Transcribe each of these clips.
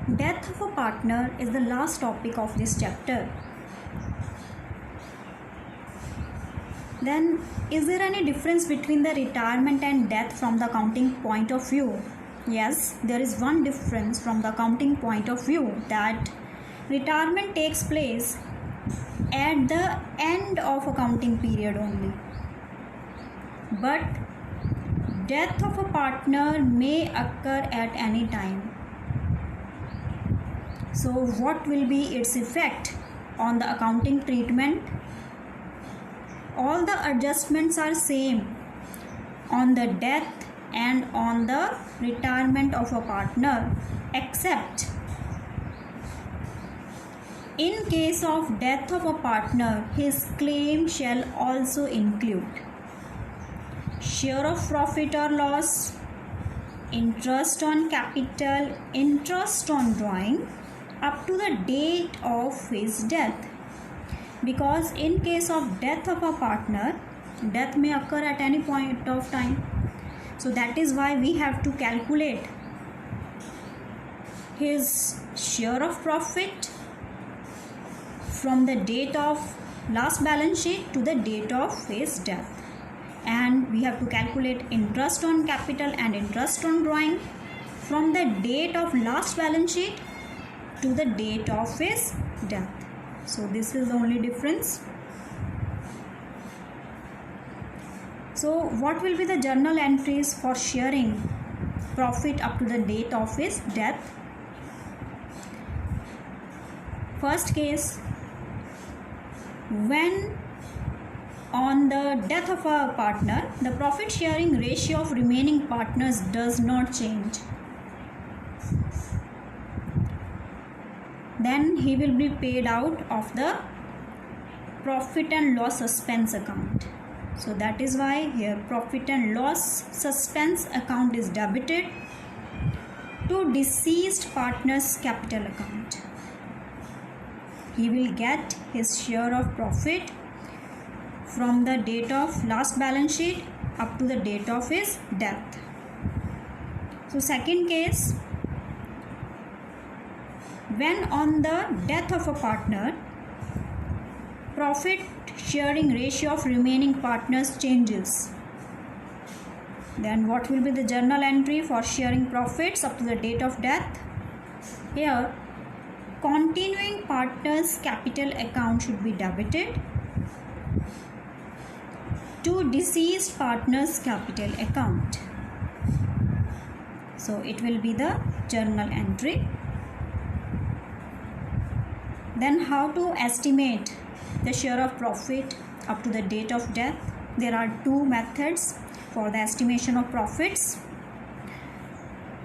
Death of a partner is the last topic of this chapter. Then, is there any difference between the retirement and death from the accounting point of view? Yes, there is one difference from the accounting point of view, that retirement takes place at the end of accounting period only. But death of a partner may occur at any time. So what will be its effect on the accounting treatment? All the adjustments are same on the death and on the retirement of a partner, except in case of death of a partner, his claim shall also include share of profit or loss, interest on capital, interest on drawing, up to the date of his death. Because in case of death of a partner, death may occur at any point of time. So that is why we have to calculate his share of profit from the date of last balance sheet to the date of his death. And we have to calculate interest on capital and interest on drawing from the date of last balance sheet to the date of his death. So this is the only difference. So what will be the journal entries for sharing profit up to the date of his death? First case, when on the death of a partner, the profit sharing ratio of remaining partners does not change, then he will be paid out of the profit and loss suspense account. So that is why here profit and loss suspense account is debited to deceased partner's capital account. He will get his share of profit from the date of last balance sheet up to the date of his death. So second case, when on the death of a partner, profit sharing ratio of remaining partners changes, then what will be the journal entry for sharing profits up to the date of death? Here, continuing partners capital account should be debited to deceased partners capital account. So it will be the journal entry. Then how to estimate the share of profit up to the date of death? There are two methods for the estimation of profits.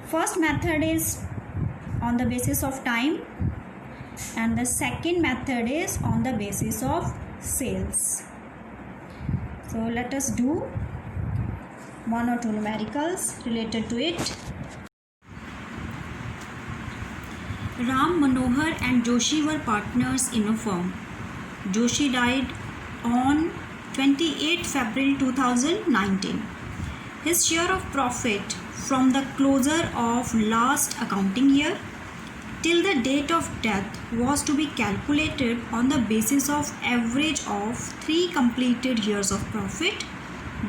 First method is on the basis of time, and the second method is on the basis of sales. So let us do one or two numericals related to it. Ram Manohar and Joshi were partners in a firm. Joshi died on 28 February 2019. His share of profit from the closure of last accounting year till the date of death was to be calculated on the basis of average of 3 completed years of profit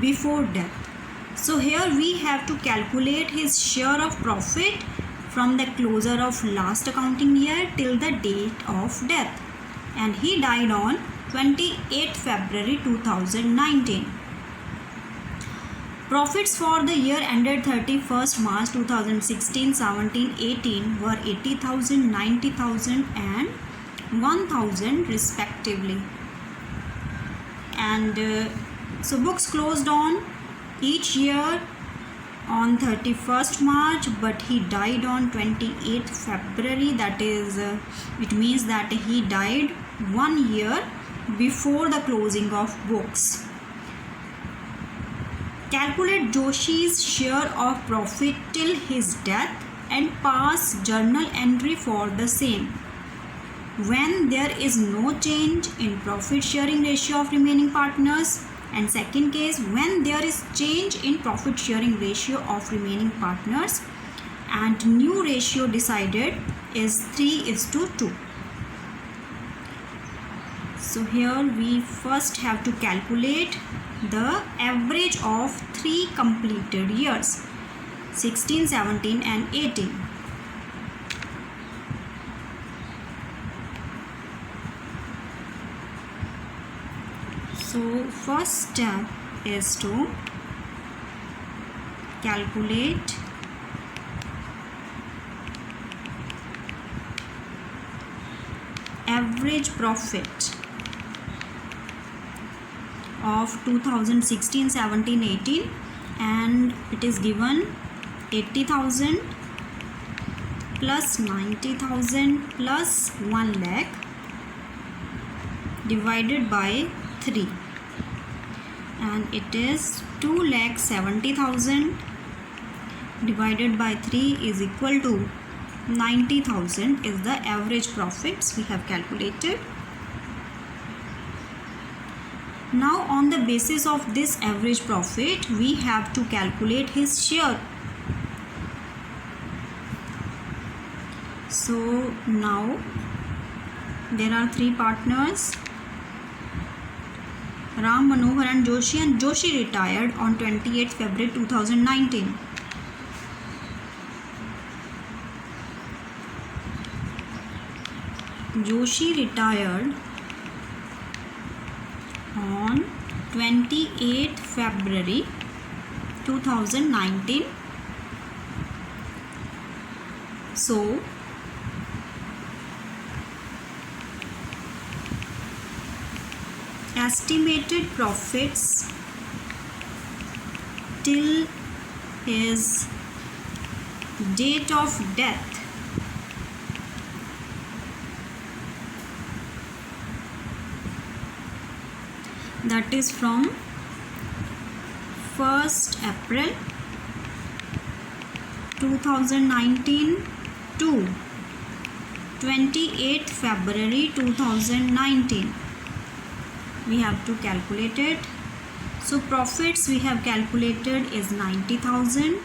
before death. So here we have to calculate his share of profit from the closure of last accounting year till the date of death, and he died on 28 February 2019. Profits for the year ended 31st March 2016, 17, 18 were 80,000, 90,000 and 1,000 respectively. And so books closed on each year on 31st March, but he died on 28th February. That is, it means that he died 1 year before the closing of books. Calculate Joshi's share of profit till his death and pass journal entry for the same. When there is no change in profit sharing ratio of remaining partners, and second case, when there is change in profit sharing ratio of remaining partners and new ratio decided is 3:2. So here we first have to calculate the average of 3 completed years, 16, 17 and 18. So first step is to calculate average profit of 2016, 17, 18, and it is given 80,000 plus 90,000 plus 1 lakh divided by 3, and it is 2,70,000 divided by 3 is equal to 90,000 is the average profits we have calculated. Now on the basis of this average profit we have to calculate his share. So now there are 3 partners, Ram, Manohar and Joshi retired on 28th February 2019. Joshi retired on 28th February 2019. So estimated profits till his date of death that is from 1st April 2019 to 28th February 2019. We have to calculate it. So profits we have calculated is 90,000.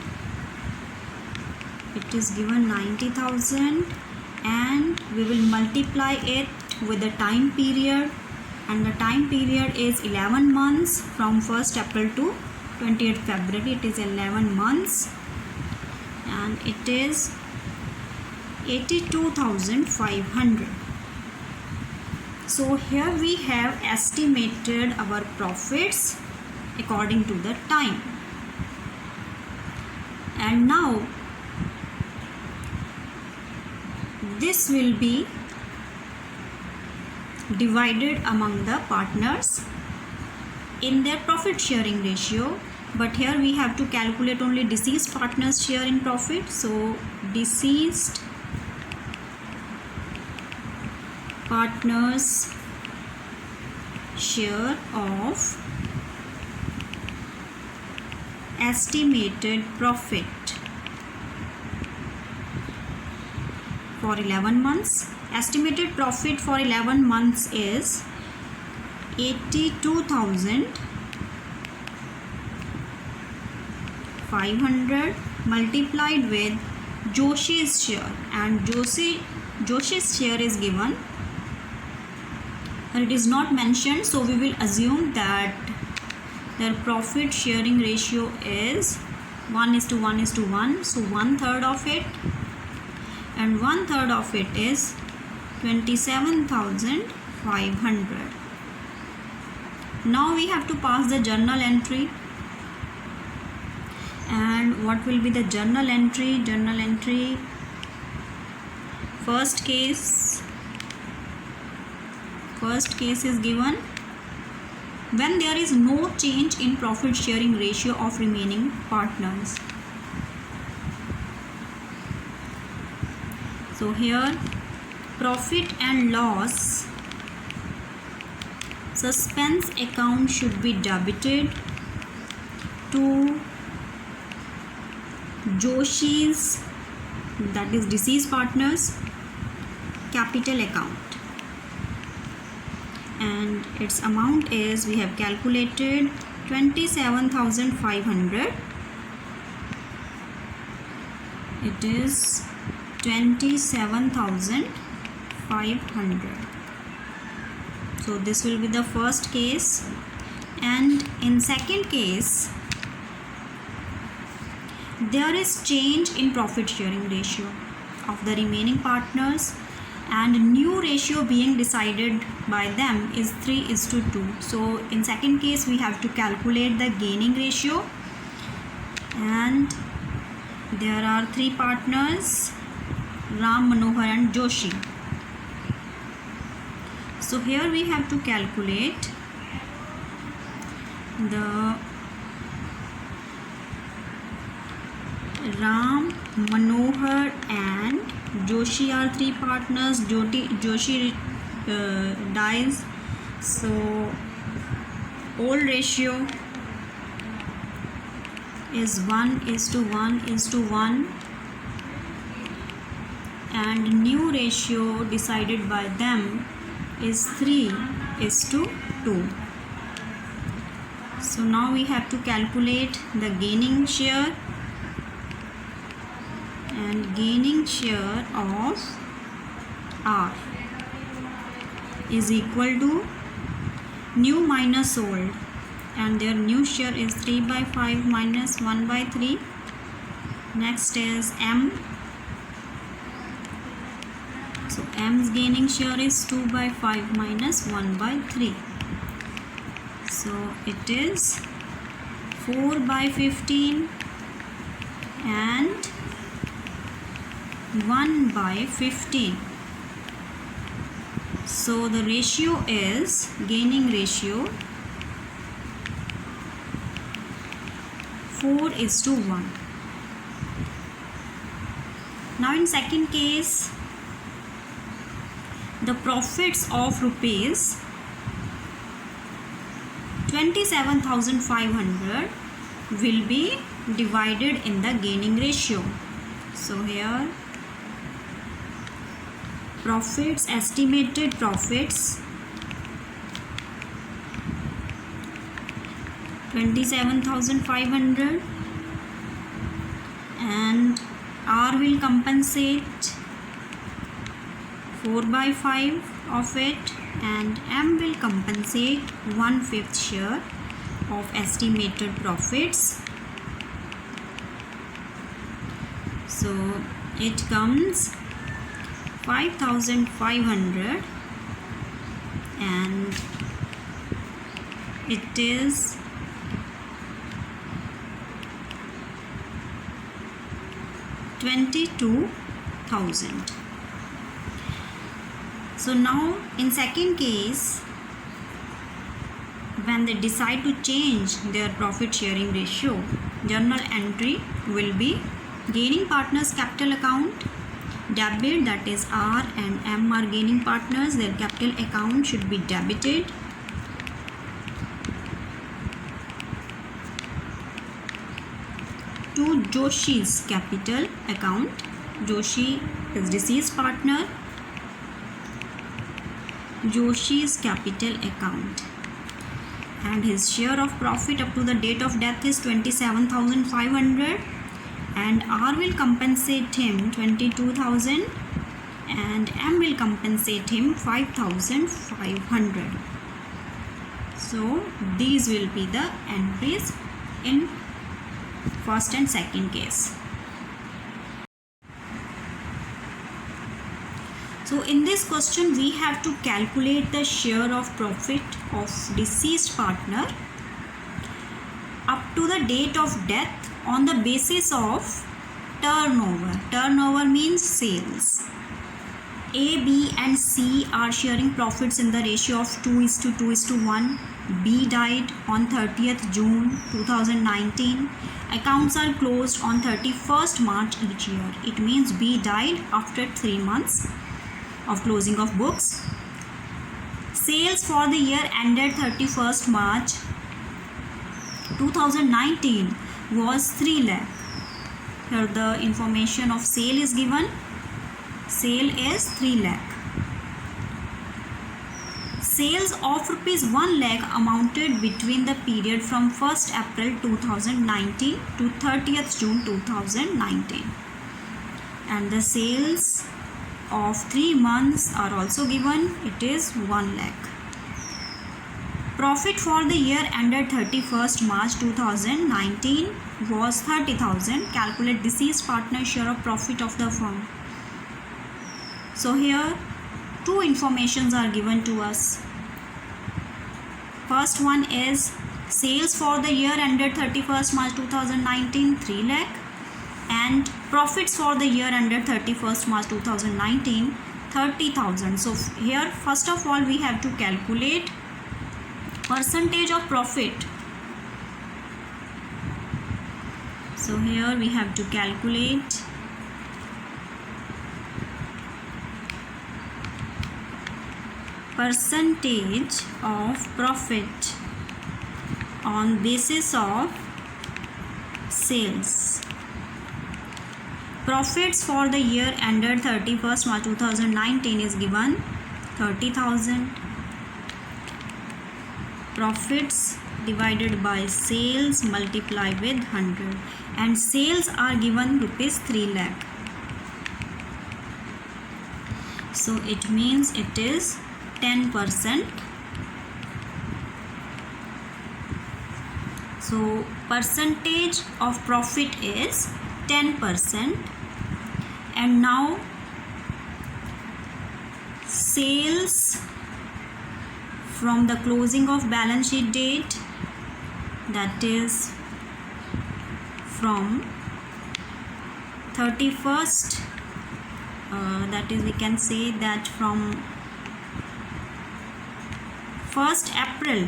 It is given 90,000 and we will multiply it with the time period, and the time period is 11 months from 1st April to 28th February. It is 11 months and it is 82,500. So here we have estimated our profits according to the time. And now this will be divided among the partners in their profit sharing ratio, but here we have to calculate only deceased partners' share in profit. So deceased partners share of estimated profit for 11 months. Estimated profit for 11 months is 82,500 multiplied with Joshi's share, and Joshi's share is given. It is not mentioned, so we will assume that their profit sharing ratio is 1:1:1. So 1/3 of it, and 1/3 of it is 27,500. Now we have to pass the journal entry. And what will be the journal entry? Journal entry, first case is given when there is no change in profit sharing ratio of remaining partners. So here profit and loss suspense account should be debited to Joshi's, that is deceased partners, capital account, and its amount is, we have calculated, 27,500. It is 27,500. So this will be the first case. And in second case, there is change in profit sharing ratio of the remaining partners, and new ratio being decided by them is 3:2. So in second case we have to calculate the gaining ratio, and there are three partners, Ram, Manohar and Joshi. So here we have to calculate the Ram, Manohar and Joshi are three partners. Joshi dies, so old ratio is 1:1:1, and new ratio decided by them is 3:2. So now we have to calculate the gaining share, and gaining share of R is equal to new minus old, and their new share is 3/5 minus 1/3. Next is M. So M's gaining share is 2/5 minus 1/3. So it is 4/15 and 1/15. So the ratio is, gaining ratio, 4:1. Now in second case, the profits of rupees 27,500 will be divided in the gaining ratio. So here profits, estimated profits 27,500, and R will compensate 4/5 of it, and M will compensate 1/5 share of estimated profits. So it comes 5,500, and it is 22,000. So now in second case, when they decide to change their profit sharing ratio, journal entry will be gaining partners capital account, debit, that is R and M are gaining partners, their capital account should be debited. To Joshi's capital account, Joshi is deceased partner, Joshi's capital account, and his share of profit up to the date of death is 27,500, and R will compensate him 22,000, and M will compensate him 5,500. So these will be the entries in first and second case. So in this question we have to calculate the share of profit of deceased partner up to the date of death on the basis of turnover. Turnover means sales. A, B and C are sharing profits in the ratio of 2:2:1. B died on 30th June 2019. Accounts are closed on 31st March each year. It means B died after 3 months of closing of books. Sales for the year ended 31st March 2019 was 3 lakh. Here the information of sale is given. Sale is 3 lakh. Sales of rupees 1 lakh amounted between the period from 1st April 2019 to 30th June 2019. and the sales of 3 months are also given. It is 1 lakh. Profit for the year ended 31st March 2019 was 30,000. Calculate deceased partner's share of profit of the firm. So here two informations are given to us. First one is sales for the year ended 31st March 2019 3 lakh and profits for the year ended 31st March 2019 30,000. So here first of all we have to calculate percentage of profit. So here we have to calculate percentage of profit on basis of sales. Profits for the year ended 31st March 2019 is given 30,000. Profits divided by sales multiplied with 100 and sales are given rupees 3 lakh. So it means it is 10%. So percentage of profit is 10%. And now sales from the closing of balance sheet date, that is from 31st, that is we can say that from 1st April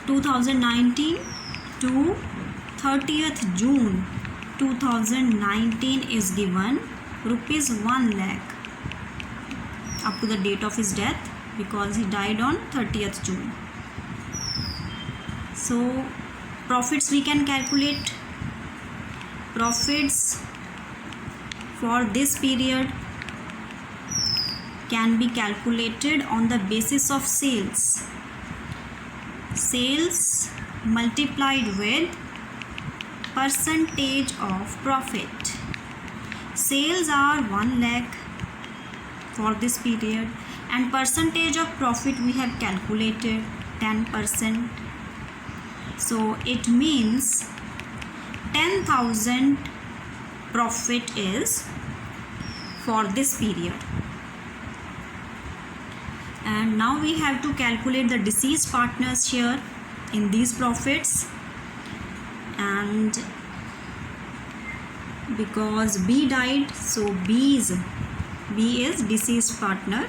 (2019) to 30th June 2019 is given rupees 1 lakh up to the date of his death, because he died on 30th June. So profits we can calculate. Profits for this period can be calculated on the basis of sales. Sales multiplied with percentage of profit. Sales are 1 lakh for this period and percentage of profit we have calculated 10%. So it means 10,000 profit is for this period. And now we have to calculate the deceased partner's share in these profits, and because B died, so B is deceased partner.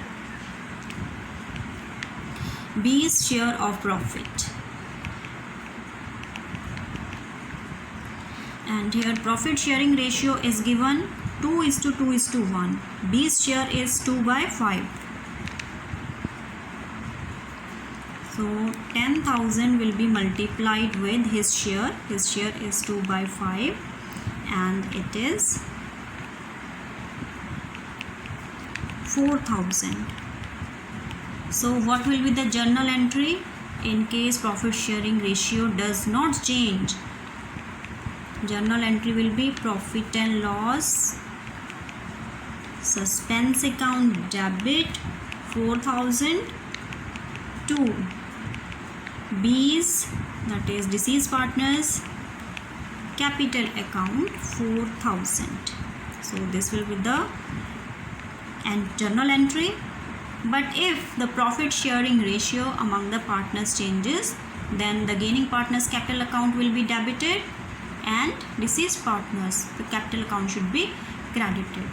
B's share of profit, and here profit sharing ratio is given 2:2:1. B's share is 2/5. So 10,000 will be multiplied with his share. His share is 2/5 and it is 4,000. So what will be the journal entry in case profit sharing ratio does not change? Journal entry will be profit and loss, suspense account debit 4,000 to B's, that is deceased partners, capital account 4,000. So this will be the journal entry. But if the profit sharing ratio among the partners changes, then the gaining partners capital account will be debited and deceased partners the capital account should be credited.